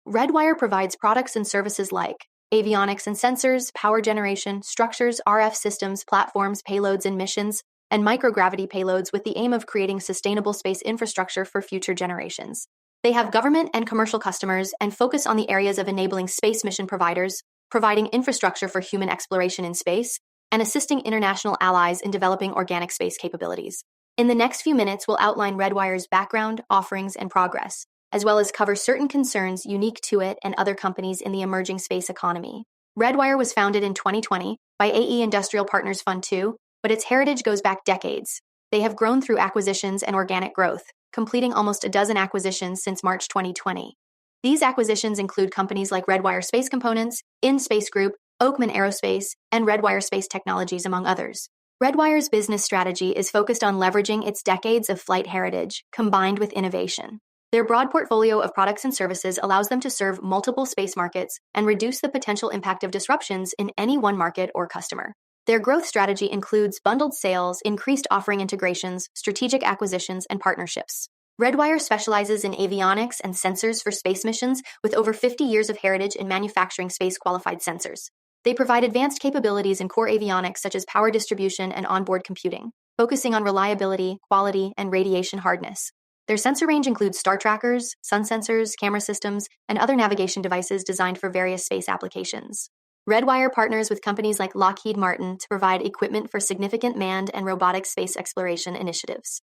Redwire provides products and services like avionics and sensors, power generation, structures, RF systems, platforms, payloads, and missions, and microgravity payloads with the aim of creating sustainable space infrastructure for future generations. They have government and commercial customers and focus on the areas of enabling space mission providers, providing infrastructure for human exploration in space, and assisting international allies in developing organic space capabilities. In the next few minutes, we'll outline Redwire's background, offerings, and progress, as well as cover certain concerns unique to it and other companies in the emerging space economy. Redwire was founded in 2020 by AE Industrial Partners Fund II, but its heritage goes back decades. They have grown through acquisitions and organic growth, completing almost a dozen acquisitions since March 2020. These acquisitions include companies like Redwire Space Components, InSpace Group, Oakman Aerospace, and Redwire Space Technologies, among others. Redwire's business strategy is focused on leveraging its decades of flight heritage combined with innovation. Their broad portfolio of products and services allows them to serve multiple space markets and reduce the potential impact of disruptions in any one market or customer. Their growth strategy includes bundled sales, increased offering integrations, strategic acquisitions, and partnerships. Redwire specializes in avionics and sensors for space missions with over 50 years of heritage in manufacturing space-qualified sensors. They provide advanced capabilities in core avionics such as power distribution and onboard computing, focusing on reliability, quality, and radiation hardness. Their sensor range includes star trackers, sun sensors, camera systems, and other navigation devices designed for various space applications. Redwire partners with companies like Lockheed Martin to provide equipment for significant manned and robotic space exploration initiatives.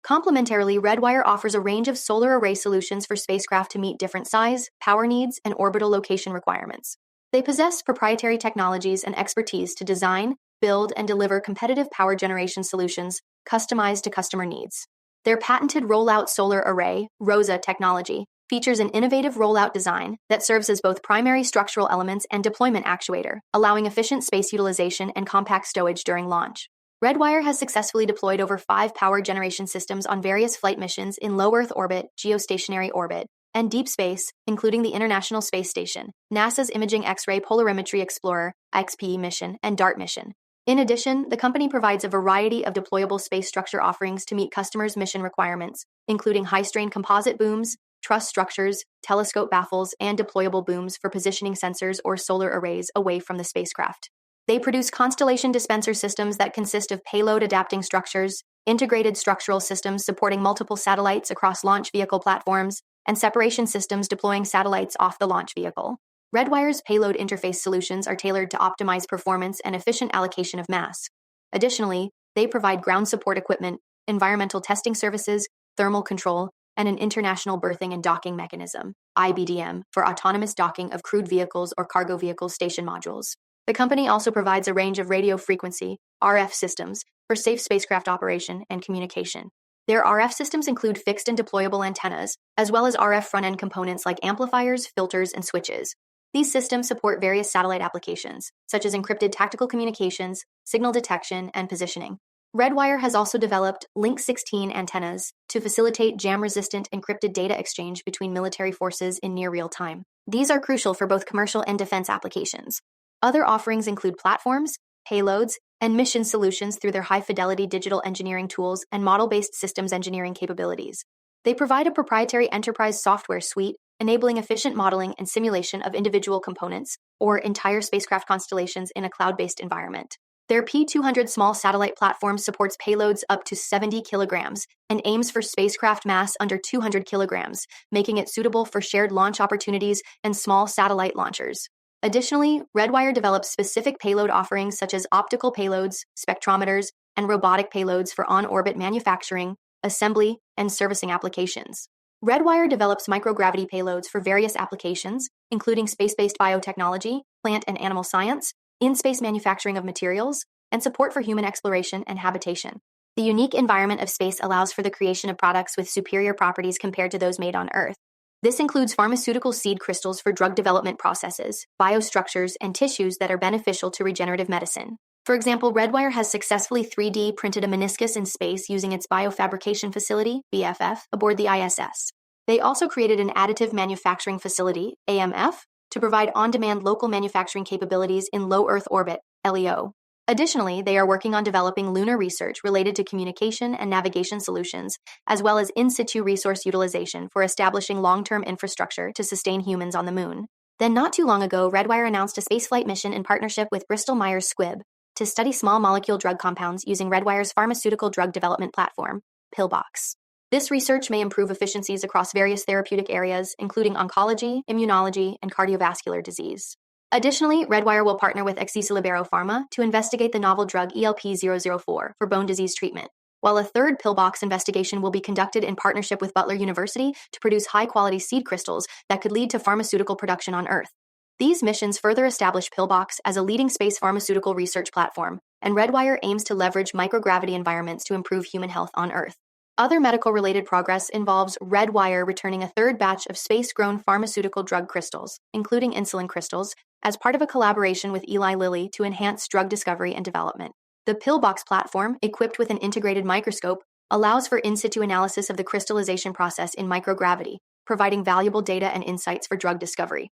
Complementarily, Redwire offers a range of solar array solutions for spacecraft to meet different size, power needs, and orbital location requirements. They possess proprietary technologies and expertise to design, build, and deliver competitive power generation solutions customized to customer needs. Their patented rollout solar array, ROSA technology, features an innovative rollout design that serves as both primary structural elements and deployment actuator, allowing efficient space utilization and compact stowage during launch. Redwire has successfully deployed over 5 power generation systems on various flight missions in low Earth orbit, geostationary orbit, and deep space, including the International Space Station, NASA's Imaging X-ray Polarimetry Explorer (XPE) mission, and DART mission. In addition, the company provides a variety of deployable space structure offerings to meet customers' mission requirements, including high-strain composite booms, truss structures, telescope baffles, and deployable booms for positioning sensors or solar arrays away from the spacecraft. They produce constellation dispenser systems that consist of payload adapting structures, integrated structural systems supporting multiple satellites across launch vehicle platforms, and separation systems deploying satellites off the launch vehicle. Redwire's payload interface solutions are tailored to optimize performance and efficient allocation of mass. Additionally, they provide ground support equipment, environmental testing services, thermal control, and an international berthing and docking mechanism, IBDM, for autonomous docking of crewed vehicles or cargo vehicle station modules. The company also provides a range of radio frequency, RF systems, for safe spacecraft operation and communication. Their RF systems include fixed and deployable antennas, as well as RF front-end components like amplifiers, filters, and switches. These systems support various satellite applications, such as encrypted tactical communications, signal detection, and positioning. Redwire has also developed Link 16 antennas to facilitate jam-resistant encrypted data exchange between military forces in near real time. These are crucial for both commercial and defense applications. Other offerings include platforms, payloads, and mission solutions through their high-fidelity digital engineering tools and model-based systems engineering capabilities. They provide a proprietary enterprise software suite enabling efficient modeling and simulation of individual components or entire spacecraft constellations in a cloud-based environment. Their P200 small satellite platform supports payloads up to 70 kilograms and aims for spacecraft mass under 200 kilograms, making it suitable for shared launch opportunities and small satellite launchers. Additionally, Redwire develops specific payload offerings such as optical payloads, spectrometers, and robotic payloads for on-orbit manufacturing, assembly, and servicing applications. Redwire develops microgravity payloads for various applications, including space-based biotechnology, plant and animal science, in-space manufacturing of materials, and support for human exploration and habitation. The unique environment of space allows for the creation of products with superior properties compared to those made on Earth. This includes pharmaceutical seed crystals for drug development processes, biostructures, and tissues that are beneficial to regenerative medicine. For example, Redwire has successfully 3D printed a meniscus in space using its biofabrication facility, BFF, aboard the ISS. They also created an additive manufacturing facility, AMF, to provide on-demand local manufacturing capabilities in low Earth orbit, LEO. Additionally, they are working on developing lunar research related to communication and navigation solutions, as well as in situ resource utilization for establishing long-term infrastructure to sustain humans on the moon. Then not too long ago, Redwire announced a spaceflight mission in partnership with Bristol-Myers Squibb to study small molecule drug compounds using Redwire's pharmaceutical drug development platform, Pillbox. This research may improve efficiencies across various therapeutic areas, including oncology, immunology, and cardiovascular disease. Additionally, Redwire will partner with Exisa Libero Pharma to investigate the novel drug ELP-004 for bone disease treatment, while a third Pillbox investigation will be conducted in partnership with Butler University to produce high-quality seed crystals that could lead to pharmaceutical production on Earth. These missions further establish Pillbox as a leading space pharmaceutical research platform, and Redwire aims to leverage microgravity environments to improve human health on Earth. Other medical-related progress involves Redwire returning a third batch of space-grown pharmaceutical drug crystals, including insulin crystals, as part of a collaboration with Eli Lilly to enhance drug discovery and development. The Pillbox platform, equipped with an integrated microscope, allows for in situ analysis of the crystallization process in microgravity, providing valuable data and insights for drug discovery.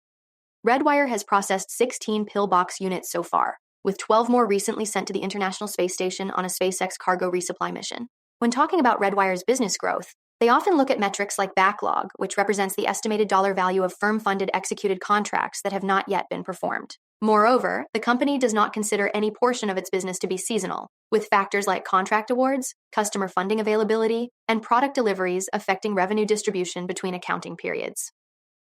Redwire has processed 16 Pillbox units so far, with 12 more recently sent to the International Space Station on a SpaceX cargo resupply mission. When talking about Redwire's business growth, they often look at metrics like backlog, which represents the estimated dollar value of firm-funded executed contracts that have not yet been performed. Moreover, the company does not consider any portion of its business to be seasonal, with factors like contract awards, customer funding availability, and product deliveries affecting revenue distribution between accounting periods.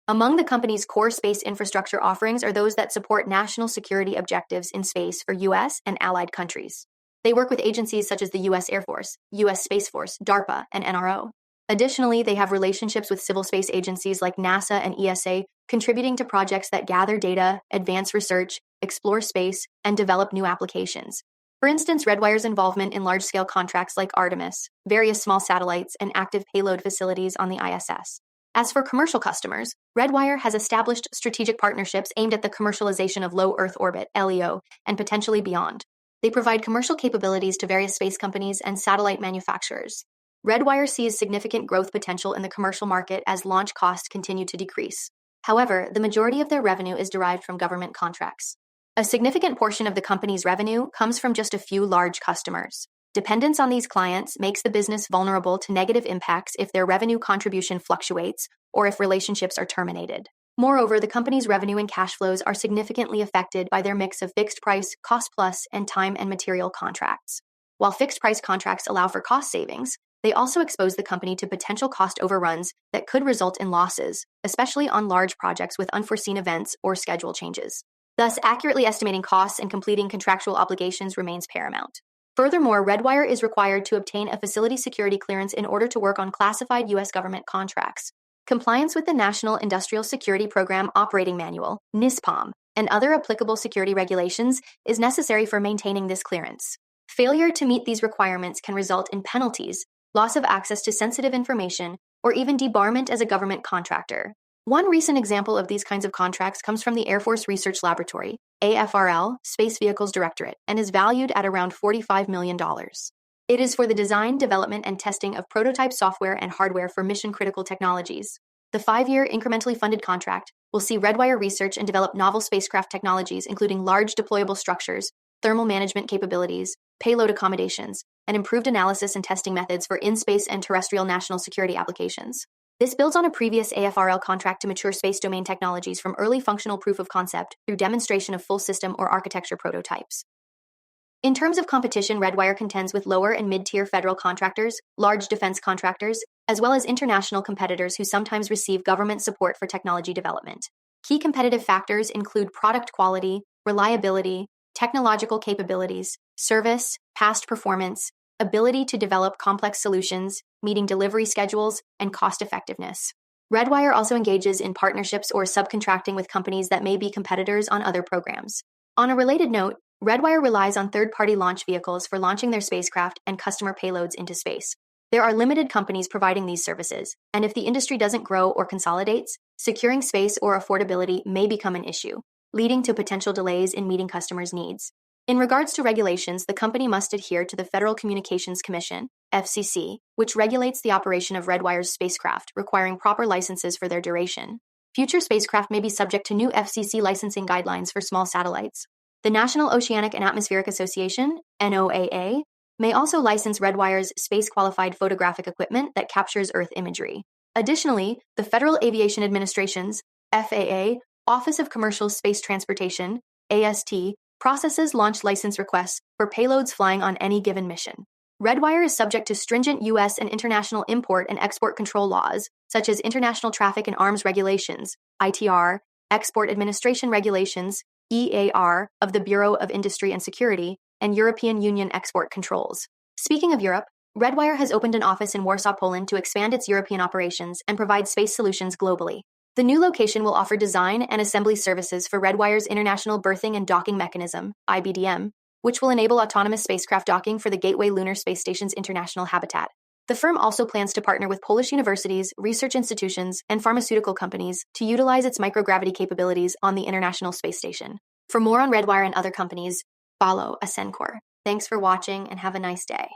Among the company's core space infrastructure offerings are those that support national security objectives in space for U.S. and allied countries. They work with agencies such as the U.S. Air Force, U.S. Space Force, DARPA, and NRO. Additionally, they have relationships with civil space agencies like NASA and ESA, contributing to projects that gather data, advance research, explore space, and develop new applications. For instance, Redwire's involvement in large-scale contracts like Artemis, various small satellites, and active payload facilities on the ISS. As for commercial customers, Redwire has established strategic partnerships aimed at the commercialization of low Earth orbit, LEO, and potentially beyond. They provide commercial capabilities to various space companies and satellite manufacturers. Redwire sees significant growth potential in the commercial market as launch costs continue to decrease. However, the majority of their revenue is derived from government contracts. A significant portion of the company's revenue comes from just a few large customers. Dependence on these clients makes the business vulnerable to negative impacts if their revenue contribution fluctuates or if relationships are terminated. Moreover, the company's revenue and cash flows are significantly affected by their mix of fixed price, cost plus, and time and material contracts. While fixed price contracts allow for cost savings, they also expose the company to potential cost overruns that could result in losses, especially on large projects with unforeseen events or schedule changes. Thus, accurately estimating costs and completing contractual obligations remains paramount. Furthermore, Redwire is required to obtain a facility security clearance in order to work on classified U.S. government contracts. Compliance with the National Industrial Security Program Operating Manual, NISPOM, and other applicable security regulations is necessary for maintaining this clearance. Failure to meet these requirements can result in penalties, loss of access to sensitive information, or even debarment as a government contractor. One recent example of these kinds of contracts comes from the Air Force Research Laboratory, AFRL, Space Vehicles Directorate, and is valued at around $45 million. It is for the design, development, and testing of prototype software and hardware for mission-critical technologies. The 5-year incrementally funded contract will see Redwire research and develop novel spacecraft technologies, including large deployable structures, thermal management capabilities, payload accommodations, and improved analysis and testing methods for in-space and terrestrial national security applications. This builds on a previous AFRL contract to mature space domain technologies from early functional proof of concept through demonstration of full system or architecture prototypes. In terms of competition, Redwire contends with lower and mid-tier federal contractors, large defense contractors, as well as international competitors who sometimes receive government support for technology development. Key competitive factors include product quality, reliability, technological capabilities, service, past performance, ability to develop complex solutions, meeting delivery schedules, and cost effectiveness. Redwire also engages in partnerships or subcontracting with companies that may be competitors on other programs. On a related note, Redwire relies on third-party launch vehicles for launching their spacecraft and customer payloads into space. There are limited companies providing these services, and if the industry doesn't grow or consolidates, securing space or affordability may become an issue, leading to potential delays in meeting customers' needs. In regards to regulations, the company must adhere to the Federal Communications Commission, FCC, which regulates the operation of Redwire's spacecraft, requiring proper licenses for their duration. Future spacecraft may be subject to new FCC licensing guidelines for small satellites. The National Oceanic and Atmospheric Association, NOAA, may also license Redwire's space-qualified photographic equipment that captures Earth imagery. Additionally, the Federal Aviation Administration's FAA Office of Commercial Space Transportation, AST, processes launch license requests for payloads flying on any given mission. Redwire is subject to stringent U.S. and international import and export control laws, such as International Traffic in Arms Regulations, ITR, Export Administration Regulations, EAR, of the Bureau of Industry and Security, and European Union export controls. Speaking of Europe, Redwire has opened an office in Warsaw, Poland to expand its European operations and provide space solutions globally. The new location will offer design and assembly services for Redwire's International Berthing and Docking Mechanism, IBDM, which will enable autonomous spacecraft docking for the Gateway Lunar Space Station's international habitat. The firm also plans to partner with Polish universities, research institutions, and pharmaceutical companies to utilize its microgravity capabilities on the International Space Station. For more on Redwire and other companies, follow Ascencore. Thanks for watching and have a nice day.